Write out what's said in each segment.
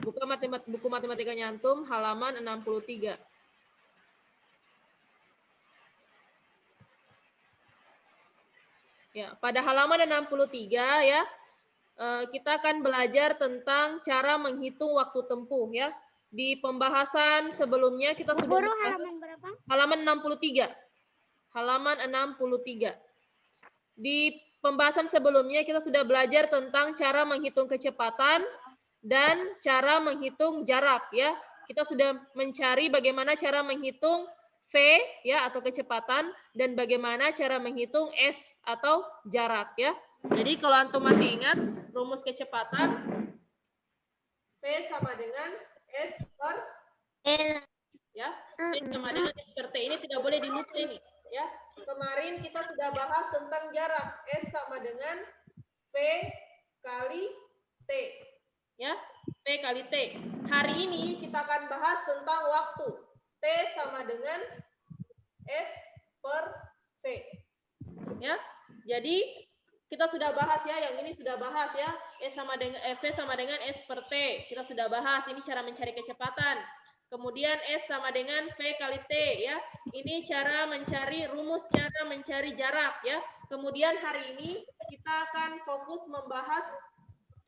Buku matematikanya antum halaman 63. Ya, pada halaman 63 ya, kita akan belajar tentang cara menghitung waktu tempuh ya. Di pembahasan sebelumnya kita sudah halaman berapa? Halaman 63. Halaman 63. Di pembahasan sebelumnya kita sudah belajar tentang cara menghitung kecepatan dan cara menghitung jarak ya. Kita sudah mencari bagaimana cara menghitung V ya atau kecepatan dan bagaimana cara menghitung S atau jarak ya. Jadi kalau antum masih ingat rumus kecepatan V sama dengan S per ya. V sama dengan S per T. Ini tidak boleh dilupa ini ya. Kemarin kita sudah bahas tentang jarak. S sama dengan V kali T. Ya, V kali T. Hari ini kita akan bahas tentang waktu. T sama dengan S per V. Ya. Jadi kita sudah bahas ya, yang ini sudah bahas ya. V sama dengan S per T. Kita sudah bahas ini cara mencari kecepatan. Kemudian S sama dengan V kali T ya. Ini cara mencari rumus cara mencari jarak ya. Kemudian hari ini kita akan fokus membahas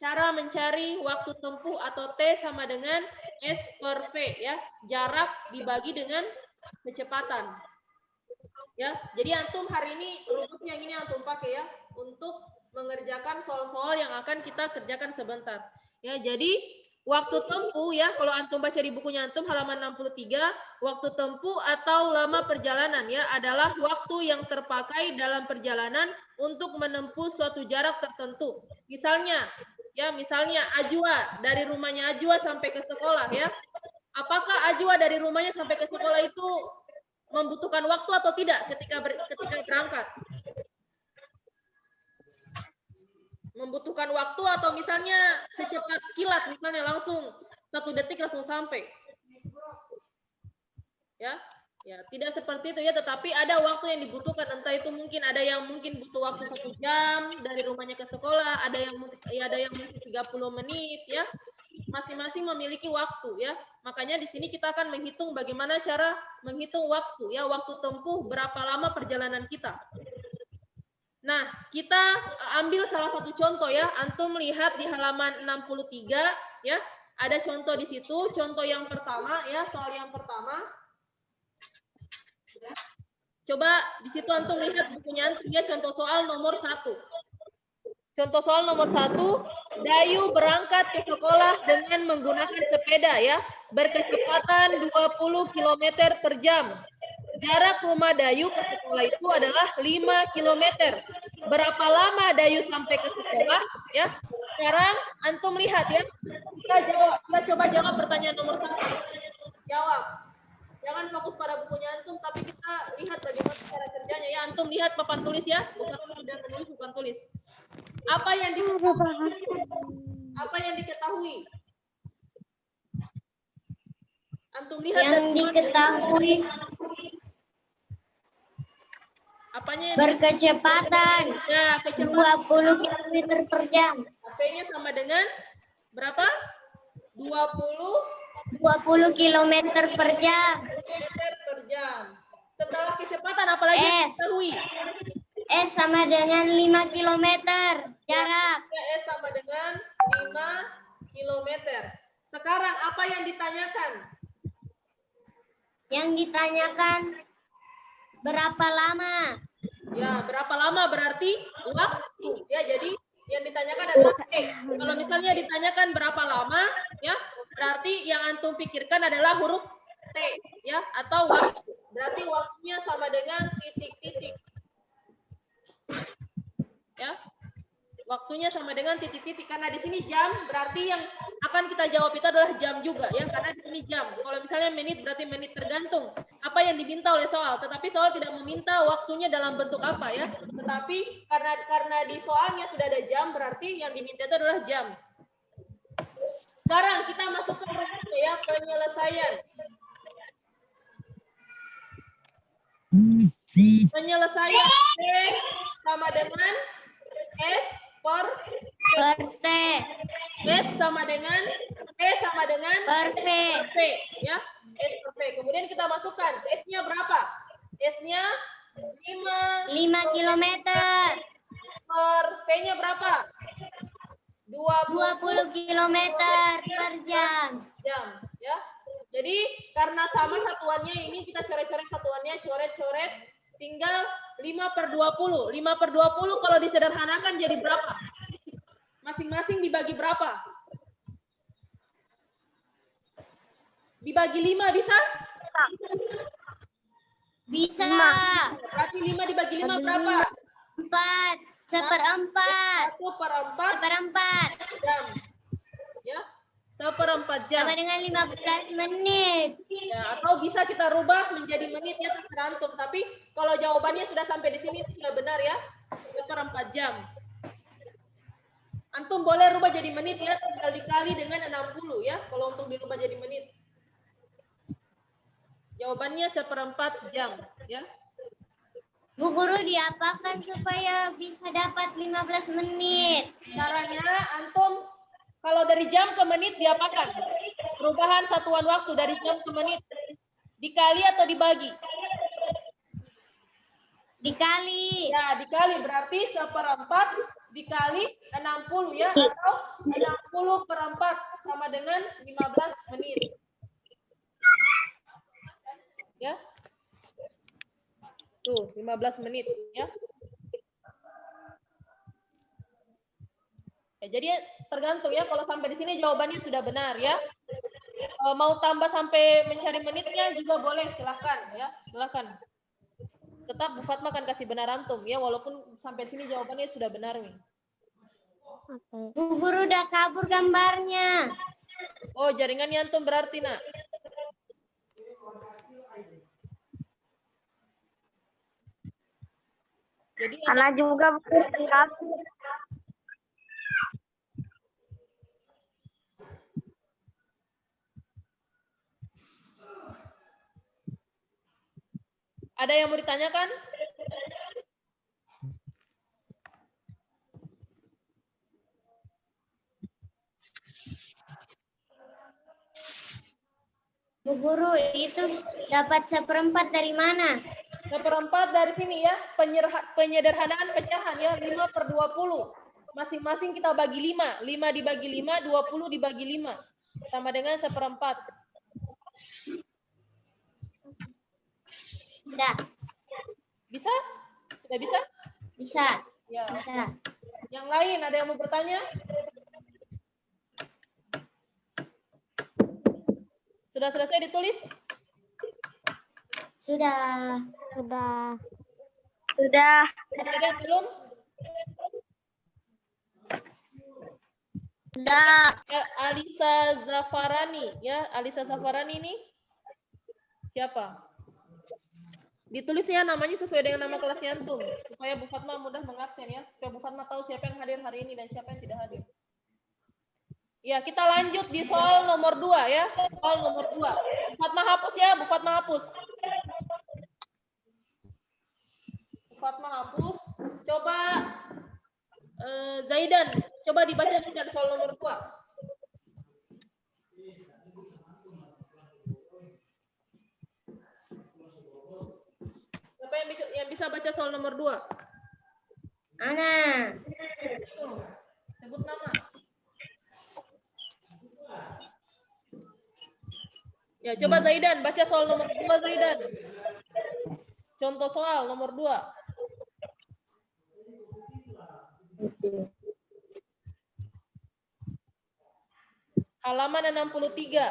cara mencari waktu tempuh atau T sama dengan S per V ya. Jarak dibagi dengan kecepatan. Ya, jadi antum hari ini rumusnya yang ini antum pakai ya untuk mengerjakan soal-soal yang akan kita kerjakan sebentar. Ya, jadi waktu tempuh ya, kalau antum baca di bukunya antum halaman 63, waktu tempuh atau lama perjalanan ya adalah waktu yang terpakai dalam perjalanan untuk menempuh suatu jarak tertentu. Misalnya Ajwa, dari rumahnya Ajwa sampai ke sekolah ya. Apakah Ajwa dari rumahnya sampai ke sekolah itu membutuhkan waktu atau tidak ketika berangkat? Membutuhkan waktu atau misalnya secepat kilat, misalnya langsung 1 detik langsung sampai. Ya, tidak seperti itu ya, tetapi ada waktu yang dibutuhkan, entah itu mungkin ada yang mungkin butuh waktu 1 jam dari rumahnya ke sekolah, ada yang mungkin 30 menit ya. Masing-masing memiliki waktu ya. Makanya di sini kita akan menghitung bagaimana cara menghitung waktu ya, waktu tempuh berapa lama perjalanan kita. Nah, kita ambil salah satu contoh ya. Antum lihat di halaman 63 ya. Ada contoh di situ, contoh yang pertama ya, soal yang pertama. Coba di situ antum lihat bukunya antum ya, contoh soal nomor 1. Contoh soal nomor 1, Dayu berangkat ke sekolah dengan menggunakan sepeda ya, berkecepatan 20 km per jam. Jarak rumah Dayu ke sekolah itu adalah 5 km. Berapa lama Dayu sampai ke sekolah ya? Sekarang antum lihat ya. Kita coba jawab pertanyaan nomor 1. Jawab. Jangan fokus pada bukunya antum, tapi kita lihat bagaimana cara kerjanya ya. Antum lihat papan tulis ya. Bukan sudah menulis papan tulis. Apa yang diketahui? Antum lihat yang diketahui. Apanya yang berkecepatan ya, 20 km per jam. V-nya sama dengan berapa? 20 km per jam. Setelah kecepatan apalagi yang diketahui? S sama dengan 5 km jarak. S sama dengan 5 km. Sekarang apa yang ditanyakan? Yang ditanyakan berapa lama? Ya, berapa lama berarti waktu. Ya, jadi yang ditanyakan adalah T. Kalau misalnya ditanyakan berapa lama, ya, berarti yang antum pikirkan adalah huruf T, ya, atau waktu. Berarti waktunya sama dengan titik-titik. Ya. Waktunya sama dengan titik-titik, karena di sini jam, berarti yang akan kita jawab itu adalah jam juga ya, karena di sini jam. Kalau misalnya menit berarti menit, tergantung apa yang diminta oleh soal. Tetapi soal tidak meminta waktunya dalam bentuk apa ya. Tetapi karena di soalnya sudah ada jam, berarti yang diminta itu adalah jam. Sekarang kita masuk ke rumusnya ya, penyelesaian. Penyelesaian T sama dengan S per T Per T. S sama dengan Per V. P, ya. S per P. Kemudian kita masukkan S-nya berapa? S-nya 5 5 kilometer. per V-nya berapa? 20 kilometer per jam. jam, ya. Jadi karena sama satuannya ini kita coret-coret satuannya, coret-coret, tinggal 5 per 20. 5 per 20 kalau disederhanakan jadi berapa? Masing-masing dibagi berapa? Dibagi 5 bisa? Bisa. Berarti 5 dibagi 5 berapa? 4. Seperempat. 1 per 4 Seperempat. jam. Ya. 1/4 jam. Sama dengan 15 menit. Ya, atau bisa kita rubah menjadi menit ya terserah antum. Tapi kalau jawabannya sudah sampai di sini sudah benar ya. 1/4 jam. Antum boleh rubah jadi menit ya, tinggal dikali dengan 60 ya. Kalau untuk dirubah jadi menit. Jawabannya 1/4 jam ya. Bu Guru diapakan supaya bisa dapat 15 menit? Caranya antum kalau dari jam ke menit diapakan? Perubahan satuan waktu dari jam ke menit. Dikali atau dibagi? Dikali. Ya, dikali berarti 1/4 dikali 60 ya, atau 60/4 sama dengan 15 menit. Ya. Tuh, 15 menit ya. Ya, jadi tergantung ya, kalau sampai di sini jawabannya sudah benar ya. Mau tambah sampai mencari menitnya juga boleh, silahkan ya, silahkan. Tetap Bu Fatma akan kasih benar antum ya, walaupun sampai sini jawabannya sudah benar nih. Bu Guru udah kabur gambarnya. Oh, jaringannya antum berarti nak. Jadi Anak juga kabur. ada yang mau ditanyakan? Bu Guru itu dapat 1/4 dari mana? 1/4 dari sini ya, penyederhanaan pecahan ya, 5/20. Masing-masing kita bagi 5. 5 dibagi 5, 20 dibagi 5. Sama dengan 1/4. Sudah. Bisa? Sudah bisa? Bisa. Ya. Bisa. Yang lain ada yang mau bertanya? Sudah selesai ditulis? Sudah. Sudah. Masih ada yang belum? Sudah. Alisa Zafarani ya, Alisa Zafarani ini siapa? Ditulis ya namanya sesuai dengan nama kelasnya antum supaya Bu Fatma mudah mengabsen ya, supaya Bu Fatma tahu siapa yang hadir hari ini dan siapa yang tidak hadir. Ya, kita lanjut di soal nomor 2 ya. Soal nomor 2. Bu Fatma hapus ya, Bu Fatma hapus. Bu Fatma hapus. Coba Zaidan, coba dibaca juga soal nomor 2. Siapa yang bisa baca soal nomor 2? Ana. Sebut nama. Ya, coba Zaidan baca soal nomor 2 Zaidan. Contoh soal nomor 2. Halaman 63.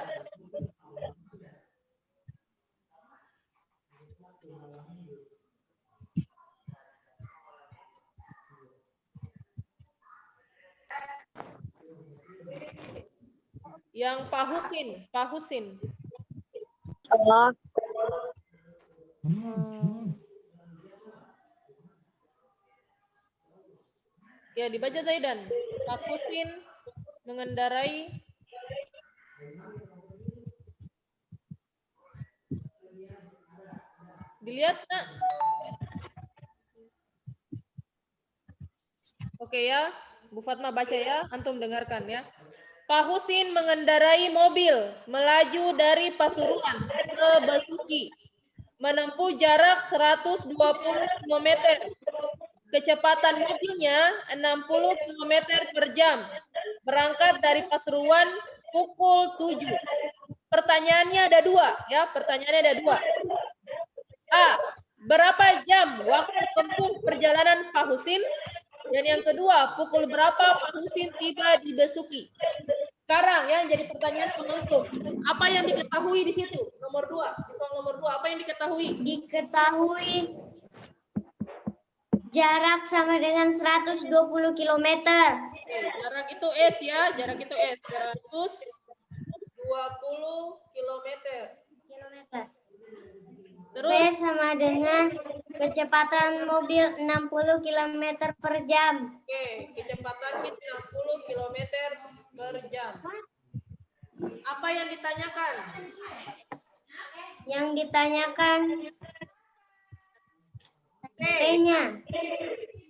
Yang Pak Husin. Oh. Ya, dibaca Zaidan. Pak Husin mengendarai dilihat nak. Oke ya. Bu Fatma baca ya, antum dengarkan ya. Pak Husin mengendarai mobil melaju dari Pasuruan ke Besuki, menempuh jarak 120 km. Kecepatan mobilnya 60 km per jam. Berangkat dari Pasuruan pukul 7. Pertanyaannya ada dua ya, pertanyaannya ada dua. A. Berapa jam waktu tempuh perjalanan Pak Husin? Dan yang kedua, pukul berapa Pak Husin tiba di Besuki? Sekarang yang jadi pertanyaan penentu, apa yang diketahui di situ? Nomor 2, soal nomor 2, apa yang diketahui? Diketahui jarak sama dengan 120 km. Oke, jarak itu S ya, jarak itu S, 120 km. Terus V sama dengan kecepatan mobil 60 km per jam. oke, kecepatannya 60 km per jam. Apa yang ditanyakan? Yang ditanyakan T. T-nya.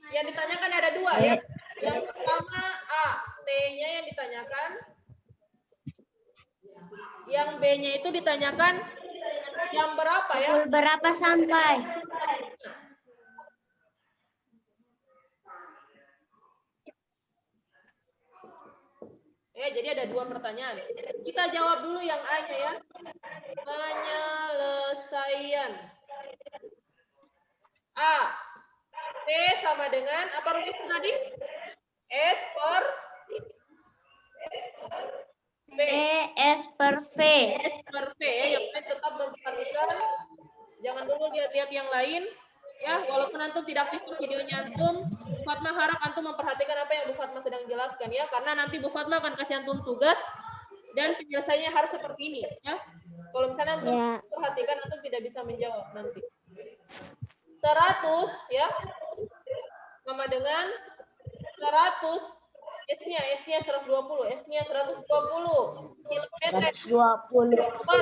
Yang ditanyakan ada dua ya. Yang pertama A, T-nya yang ditanyakan. Yang B-nya itu ditanyakan jam berapa ya? Pukul berapa sampai? Ya, jadi ada dua pertanyaan. Kita jawab dulu yang A-nya ya. Penyelesaian. A. T sama dengan apa rumusnya tadi? S per V. S per V. S per V ya, yang lain tetap memperhatikan. Jangan dulu lihat-lihat yang lain. Ya, walaupun antum tidak aktif videonya antum, Bu Fatma harap antum memperhatikan apa yang Bu Fatma sedang jelaskan ya, karena nanti Bu Fatma akan kasih antum tugas dan penyelesaiannya harus seperti ini ya. Kalau misalnya antum perhatikan, antum tidak bisa menjawab nanti. 100 ya, sama dengan 100 S-nya 120, S-nya 120 km 20 per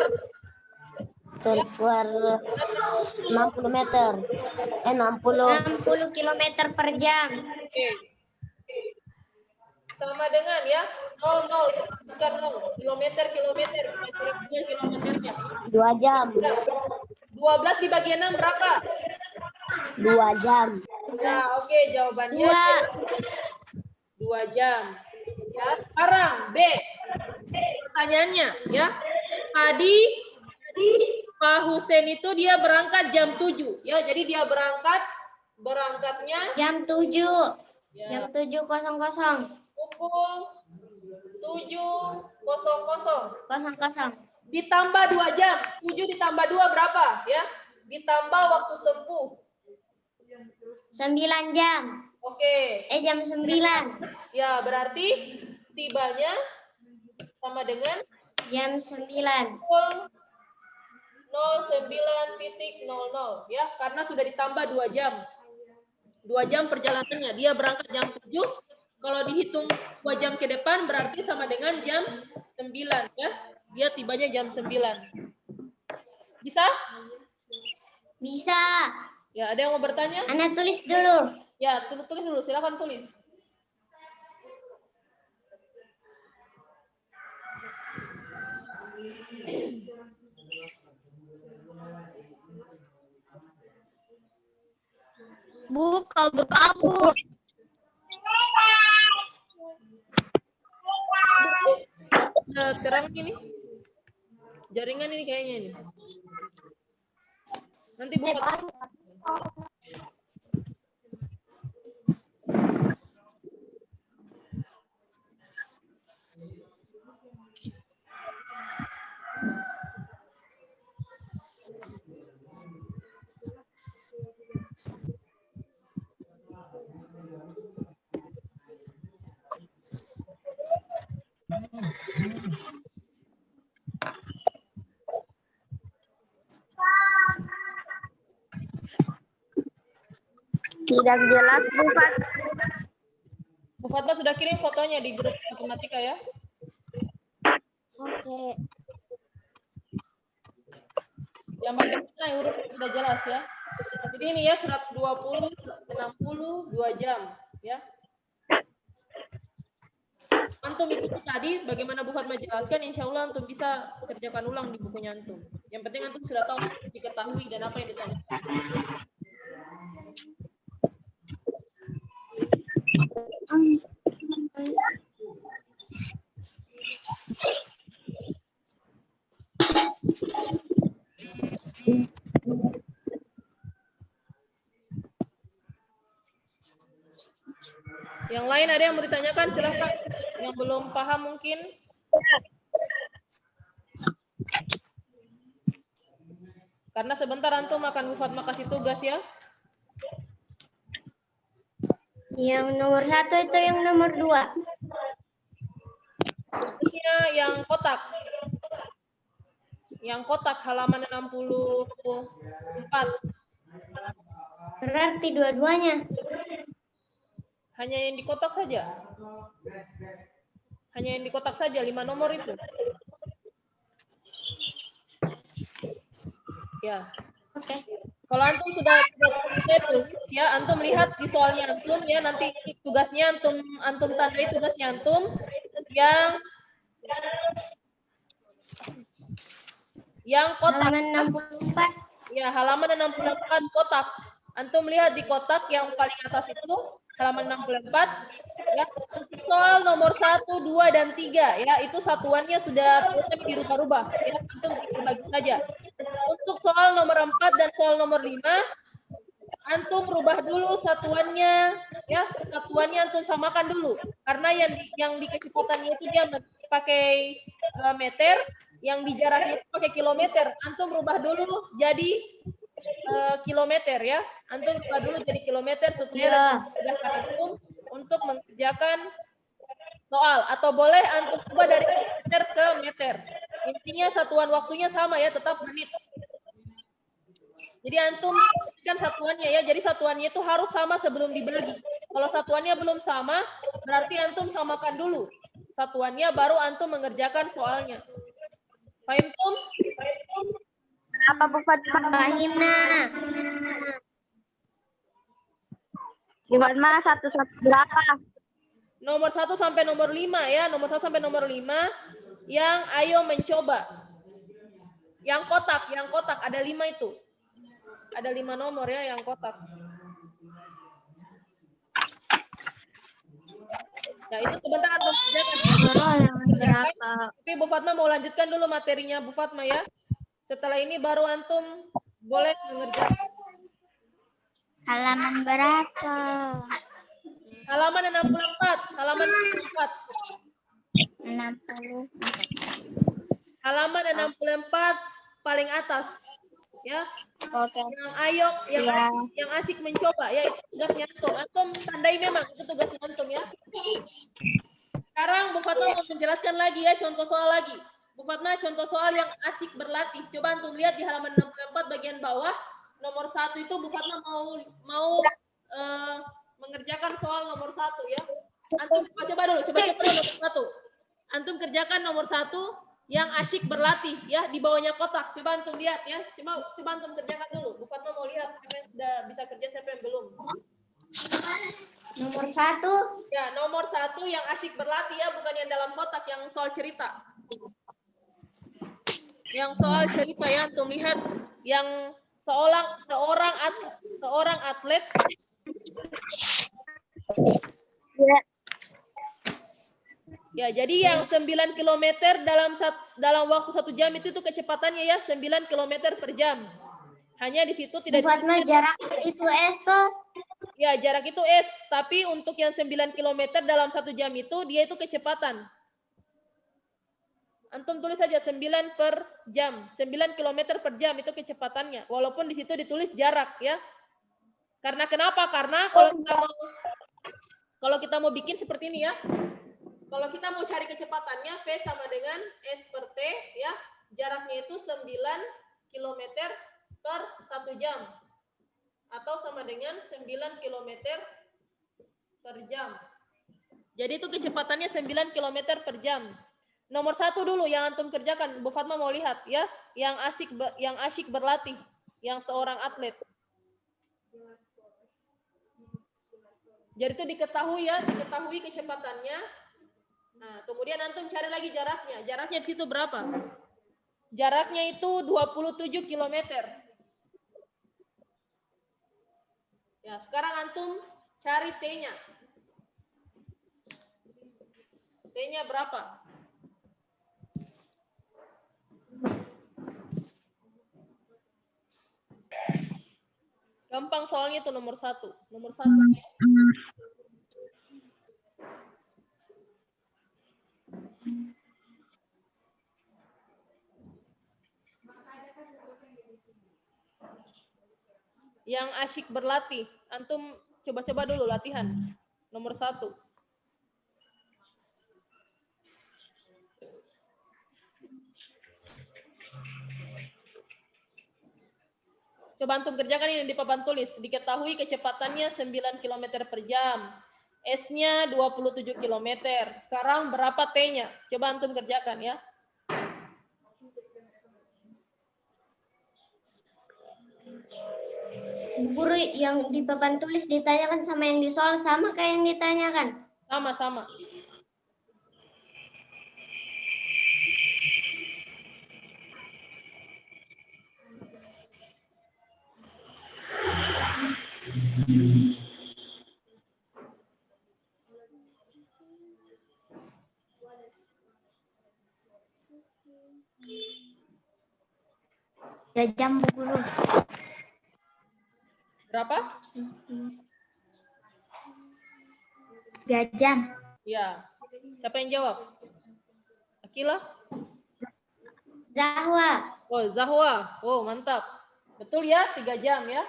60 meter. 60 km per jam. Oke. Sama dengan ya 0 kita tuliskan 0 kilometer kilometernya 2 jam. 12 dibagi 6 berapa? 2 jam. Nah, oke, jawabannya 2 jam. Ya, sekarang B. Pertanyaannya ya. Tadi Pak Husin itu dia berangkat jam 7 ya. Jadi dia berangkatnya Jam 7. ya, Jam 7.00. pukul 7.00. 00. Ditambah 2 jam. 7 ditambah 2 berapa ya? Ditambah waktu tempuh 9 jam. Oke. Jam 9. Ya, berarti tibanya sama dengan Jam 9. pukul 09.00 ya, karena sudah ditambah 2 jam. 2 jam perjalanannya. Dia berangkat jam 7. Kalau dihitung 2 jam ke depan berarti sama dengan jam 9 ya. Dia tibanya jam 9. Bisa? Bisa. Ya, ada yang mau bertanya? Anda tulis dulu. Ya, tulis dulu. Silakan tulis. Buka berkabut. Terang ini. Jaringan ini kayaknya ini. Nanti buka. Tidak jelas, Bu Fatma. Bu Fatma sudah kirim fotonya di grup matematika ya. Oke. Yang bagaimana huruf sudah jelas ya. Jadi ini ya 120, 60, 2 jam ya. antum ikuti tadi bagaimana Bu Fatma jelaskan, insya Allah antum bisa kerjakan ulang di bukunya antum. Yang penting antum sudah tahu, diketahui dan apa yang ditanya. Yang lain ada yang mau ditanyakan, silahkan. Yang belum paham mungkin. Karena sebentar antum akan Bu Fatma kasih tugas ya. Yang nomor 1 itu yang nomor 2. Tugasnya yang kotak. Yang kotak halaman 64. Berarti dua-duanya. Hanya yang di kotak saja. Hanya yang di kotak saja, 5 nomor itu. Ya. Oke. Kalau antum sudah itu, ya antum lihat di soalnya antum ya, nanti tugasnya antum tandai tugasnya antum yang kotak. Halaman 64. Ya, halaman 64 kotak. Antum lihat di kotak yang paling atas itu halaman 64 ya. Untuk soal nomor 1, 2 dan 3 ya, itu satuannya sudah dirubah-rubah ya. Antum tinggal bagi saja. Untuk soal nomor 4 dan soal nomor 5 antum rubah dulu satuannya ya. Satuannya antum samakan dulu. Karena yang di kecepatannya itu dia pakai meter, yang di jaraknya pakai kilometer. Antum rubah dulu jadi kilometer ya. Antum rubah dulu jadi kilometer supaya memudahkan antum untuk mengerjakan soal, atau boleh antum rubah dari meter ke meter. Intinya satuan waktunya sama ya, tetap menit. Jadi antum kan satuannya ya. Jadi satuannya itu harus sama sebelum dibagi. Kalau satuannya belum sama, berarti antum samakan dulu satuannya, baru antum mengerjakan soalnya. Paham tum? Apa Bu Fatma? Fahimna. Bu Fatma satu berapa? Nomor 1 sampai nomor 5 ya. Nomor 1 sampai nomor 5 yang ayo mencoba. Yang kotak ada 5 itu. Ada 5 nomor ya yang kotak. Ya itu sebentar antum kerjakan. Tapi Bu Fatma mau lanjutkan dulu materinya Bu Fatma ya. Setelah ini baru antum boleh mengerjakan. Halaman berapa? Halaman 64. Halaman 64. 60. Halaman 64 paling atas. Ya. Oke. Yang ayo, yang asik mencoba ya, itu tugasnya antum. Antum tandai memang itu tugasnya antum ya. Sekarang Bu Fatma mau menjelaskan lagi ya, contoh soal lagi. Bu Fatma, contoh soal yang asik berlatih. Coba antum lihat di halaman 64 bagian bawah, nomor 1 itu Bu Fatma mau mengerjakan soal nomor 1 ya. Antum coba dulu nomor 1. Antum kerjakan nomor 1 yang asyik berlatih ya, di bawahnya kotak. Coba antum lihat ya. Coba antum kerjakan dulu. Bu Fatma mau lihat siapa yang sudah bisa kerja, siapa yang belum. Nomor 1. Ya, nomor 1 yang asyik berlatih ya, bukan yang dalam kotak, yang soal cerita. Yang soal cerita ya, antum lihat yang seorang atlet. Ya, jadi yang 9 km dalam waktu 1 jam itu kecepatannya ya 9 km per jam. Hanya di situ tidak. Bu Fatma, jarak itu S toh? Ya, jarak itu S, tapi untuk yang 9 km dalam 1 jam itu dia itu kecepatan. Antum tulis saja 9 per jam, 9 km per jam itu kecepatannya. Walaupun di situ ditulis jarak ya. Karena kenapa? Karena kalau kita mau bikin seperti ini ya. Kalau kita mau cari kecepatannya, V sama dengan S per T ya. Jaraknya itu 9 km per 1 jam. Atau sama dengan 9 km per jam. Jadi itu kecepatannya 9 km per jam. Nomor 1 dulu yang antum kerjakan, Bu Fatma mau lihat ya, yang asyik berlatih, yang seorang atlet. Jadi itu diketahui ya, diketahui kecepatannya Nah, kemudian antum cari lagi jaraknya. Jaraknya di situ berapa? Jaraknya itu 27 km. Ya, sekarang antum cari T-nya. T-nya berapa? Gampang soalnya itu nomor 1. Nomor 1. Yang asyik berlatih. Antum coba-coba dulu latihan. Nomor 1. Coba antum kerjakan ini di papan tulis. Diketahui kecepatannya 9 km per jam. S-nya 27 km. Sekarang berapa T-nya? Coba antum kerjakan ya. Guru, yang di papan tulis ditanyakan sama yang di soal sama kayak yang ditanyakan. Sama-sama. Ya jam, Bu Guru. Berapa? 3 jam. Ya. Siapa yang jawab? Akila? Zahwa. Oh, Zahwa. Oh, mantap. Betul ya, 3 jam ya.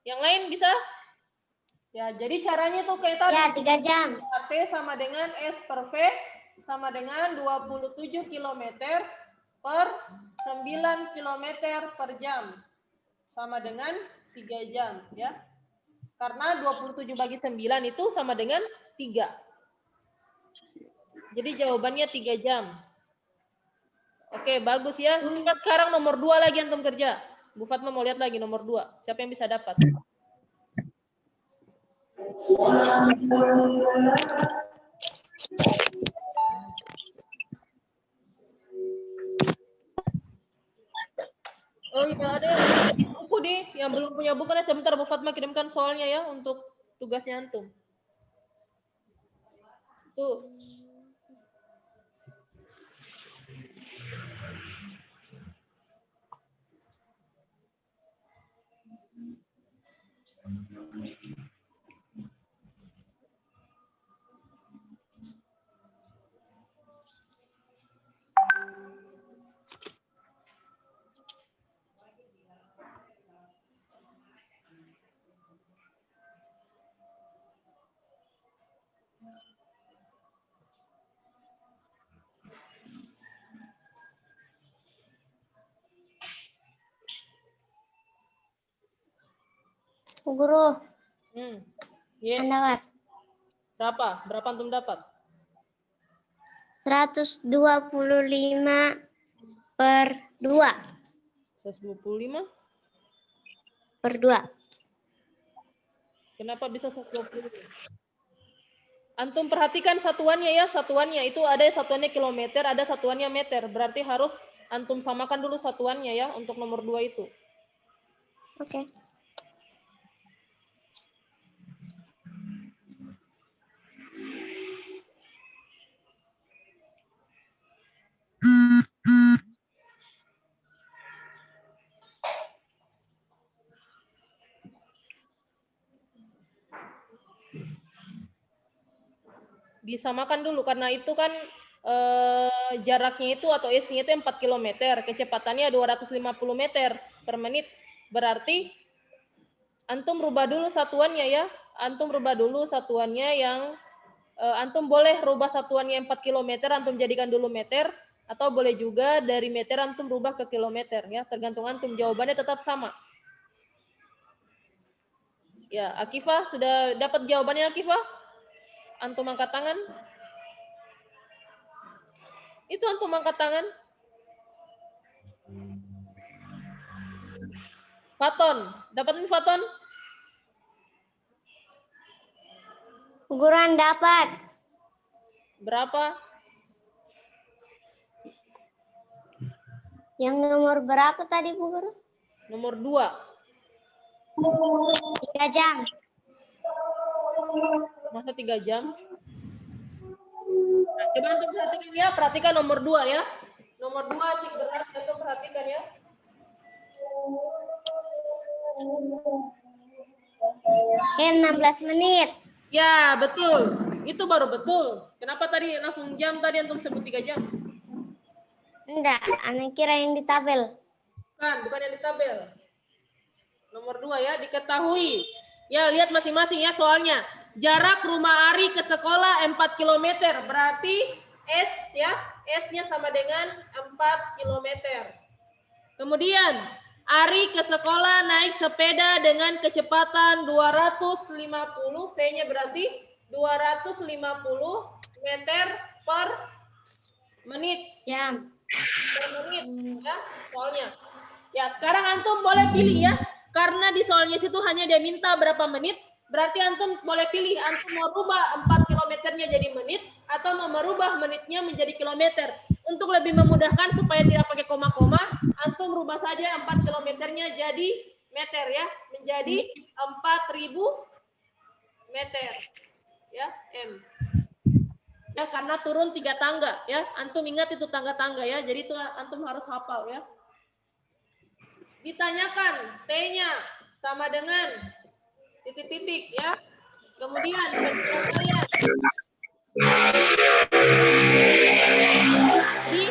Yang lain bisa? Ya, jadi caranya tuh kayak tadi. Ya, 3 jam. T sama dengan S per V sama dengan 27 km per 9 km per jam. Sama dengan 3 jam ya. Karena 27 bagi 9 itu sama dengan 3. Jadi jawabannya 3 jam. Oke, bagus ya. Cepat sekarang nomor 2 lagi antum kerja. Bu Fatma mau lihat lagi nomor 2. Siapa yang bisa dapat? Oh iya, ada yang punya buku nih. Yang belum punya buku nih, sebentar Bu Fatma kirimkan soalnya ya untuk tugasnya antum. Tuh. Bu Guru, Iya. dapat Berapa? Berapa antum dapat? 125 per 2. 125? Per 2. Kenapa bisa 120? Antum perhatikan satuannya ya, satuannya itu ada satuannya kilometer, ada satuannya meter. Berarti harus antum samakan dulu satuannya ya untuk nomor 2 itu. Oke. Disamakan dulu karena itu kan jaraknya itu atau S-nya itu 4 km, kecepatannya 250 meter per menit. Berarti antum rubah dulu satuannya ya. Antum rubah dulu satuannya yang antum boleh rubah satuannya 4 km, antum jadikan dulu meter, atau boleh juga dari meter antum rubah ke kilometer ya, tergantung antum. Jawabannya tetap sama. Ya, Akifah sudah dapat jawabannya Akifah? Antum angkat tangan. Itu antum angkat tangan. Faton, dapat nih Faton? Bu Guru dapat. Berapa? Yang nomor berapa tadi Bu Guru? Nomor 2. 3 jam. Masa 3 jam? Nah, coba antum perhatikan ya, perhatikan nomor 2 ya. Nomor 2 sih berat, antum perhatikan ya. Oke, 16 menit. Ya, betul. Itu baru betul. Kenapa tadi langsung jam tadi antum sebut 3 jam? Enggak, anak kira yang di tabel. Bukan yang di tabel. Nomor 2 ya, diketahui. Ya, lihat masing-masing ya soalnya. Jarak rumah Ari ke sekolah 4 km. Berarti S ya, S-nya sama dengan 4 km. Kemudian, Ari ke sekolah naik sepeda dengan kecepatan 250, V-nya berarti 250 meter per menit. Jam. Per menit ya, soalnya. Ya, sekarang antum boleh pilih ya. Karena di soalnya situ hanya dia minta berapa menit, berarti antum boleh pilih antum mau rubah 4 kilometernya jadi menit atau mau merubah menitnya menjadi kilometer. Untuk lebih memudahkan supaya tidak pakai koma-koma, antum rubah saja 4 kilometernya jadi meter ya, menjadi 4.000 meter. Ya, M. Ya, karena turun 3 tangga ya. Antum ingat itu tangga-tangga ya. Jadi itu antum harus hafal ya. Ditanyakan T-nya sama dengan titik-titik ya. Kemudian pencapaian. Jadi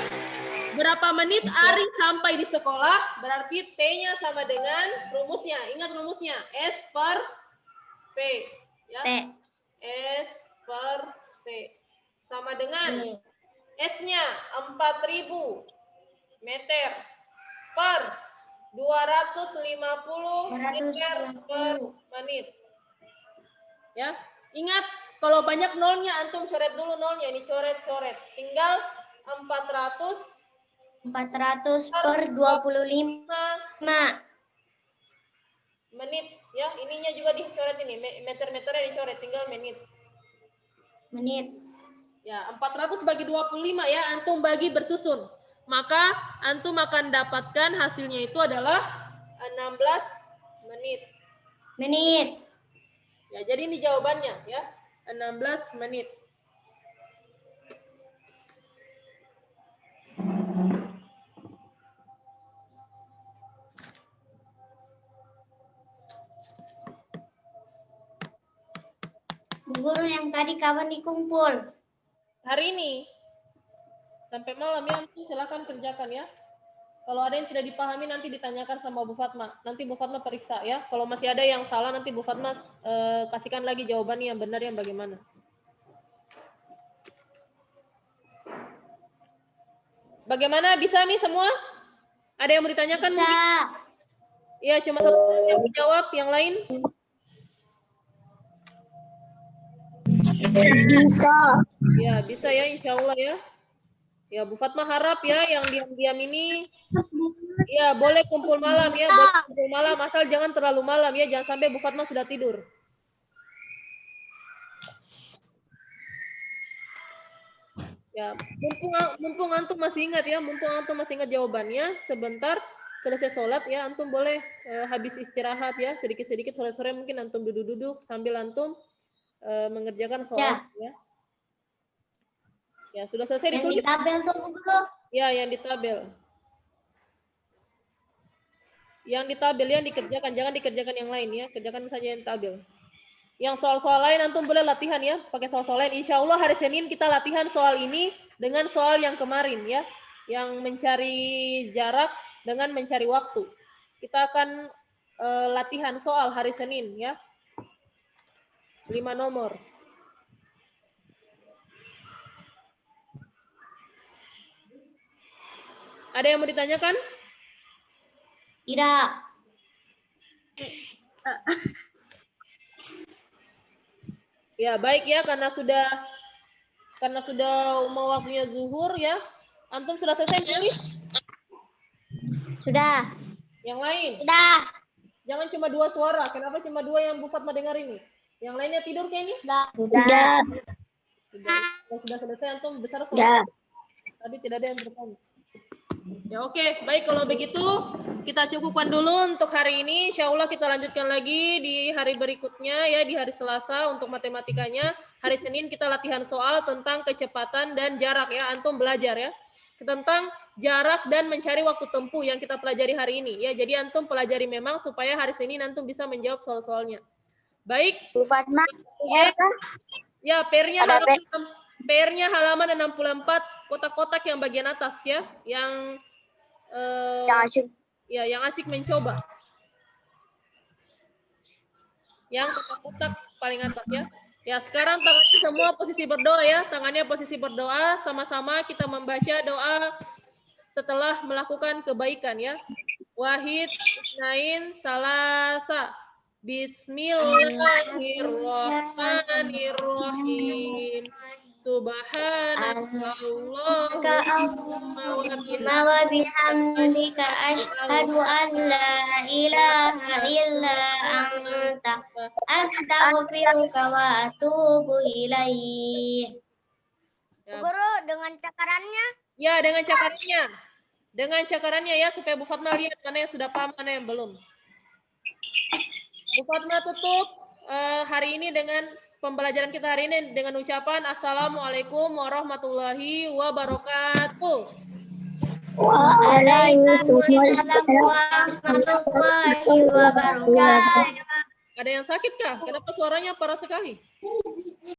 berapa menit Ari sampai di sekolah? Berarti T-nya sama dengan rumusnya. Ingat rumusnya. S per V. Ya. T. S per V. Sama dengan T. S-nya 4.000 meter per 250 meter per menit. Ya, ingat kalau banyak nolnya antum coret dulu nolnya, ini coret-coret. Tinggal 400 per 25 menit ya. Ininya juga dicoret ini, meter-meternya dicoret, tinggal menit. Ya, 400 bagi 25 ya, antum bagi bersusun. Maka antum akan dapatkan hasilnya itu adalah 16 menit. Ya, jadi ini jawabannya ya, 16 menit. Bu Guru yang tadi kapan dikumpul? Hari ini sampai malam ya, antum silakan kerjakan ya. Kalau ada yang tidak dipahami nanti ditanyakan sama Bu Fatma. Nanti Bu Fatma periksa ya. Kalau masih ada yang salah nanti Bu Fatma kasihkan lagi jawabannya yang benar yang bagaimana. Bagaimana, bisa nih semua? Ada yang mau ditanyakan? Bisa. Iya, cuma satu yang menjawab, yang lain? Bisa. Ya, bisa ya, insya Allah ya. Ya, Bu Fatma harap ya yang diam-diam ini, ya boleh kumpul malam ya, boleh kumpul malam, asal jangan terlalu malam ya, jangan sampai Bu Fatma sudah tidur. Ya, mumpung antum masih ingat ya, mumpung antum masih ingat jawabannya, sebentar selesai sholat ya, antum boleh habis istirahat ya, sedikit-sedikit sore-sore mungkin antum duduk-duduk sambil antum mengerjakan sholat ya. Ya, sudah selesai ditulis. Yang di tabel tuh Bu Guru. Ya, yang di tabel. Yang di tabel yang dikerjakan, jangan dikerjakan yang lain ya, kerjakan saja yang tabel. Yang soal-soal lain antum boleh latihan ya, pakai soal-soal lain. Insya Allah hari Senin kita latihan soal ini dengan soal yang kemarin ya, yang mencari jarak dengan mencari waktu. Kita akan latihan soal hari Senin ya, 5 nomor. Ada yang mau ditanyakan? Tidak. Ya, baik ya, karena sudah mau waktunya zuhur ya. Antum sudah selesai tulis? Sudah. Yang lain? Sudah. Jangan cuma 2 suara. Kenapa cuma 2 yang Bu Fatma dengar ini? Yang lainnya tidur kayaknya? Sudah. Sudah. Kalau sudah selesai antum besar Sudah. selesai. Tadi tidak ada yang bertanya. Ya oke, baik kalau begitu kita cukupkan dulu untuk hari ini. Insya Allah kita lanjutkan lagi di hari berikutnya ya, di hari Selasa untuk matematikanya. Hari Senin kita latihan soal tentang kecepatan dan jarak ya. Antum belajar ya tentang jarak dan mencari waktu tempuh yang kita pelajari hari ini ya. Jadi antum pelajari memang supaya hari Senin antum bisa menjawab soal-soalnya. Baik. Bu Fatma, Ya, PR kah? ya PR-nya Ada PR-nya halaman 64 kotak-kotak yang bagian atas ya, yang Yang asyik. ya yang asik mencoba. Yang kotak-kotak paling atas ya. Ya, sekarang tangannya semua posisi berdoa ya. Tangannya posisi berdoa, sama-sama kita membaca doa setelah melakukan kebaikan ya. Wahid, Isnain, Salasa. Bismillahirrahmanirrahim. Subhanallah wa bihamdika asyhadu an la ilaha illa anta astaghfiruka wa atubu ilaih. Guru, dengan cakarannya? Ya, dengan cakarannya. Dengan cakarannya ya, supaya Bu Fatma lihat mana yang sudah paham, mana yang belum. Bu Fatma tutup hari ini dengan pembelajaran kita hari ini dengan ucapan Assalamualaikum warahmatullahi wabarakatuh. Waalaikumsalam warahmatullahi wabarakatuh. Ada yang sakit kah? Kenapa suaranya parah sekali?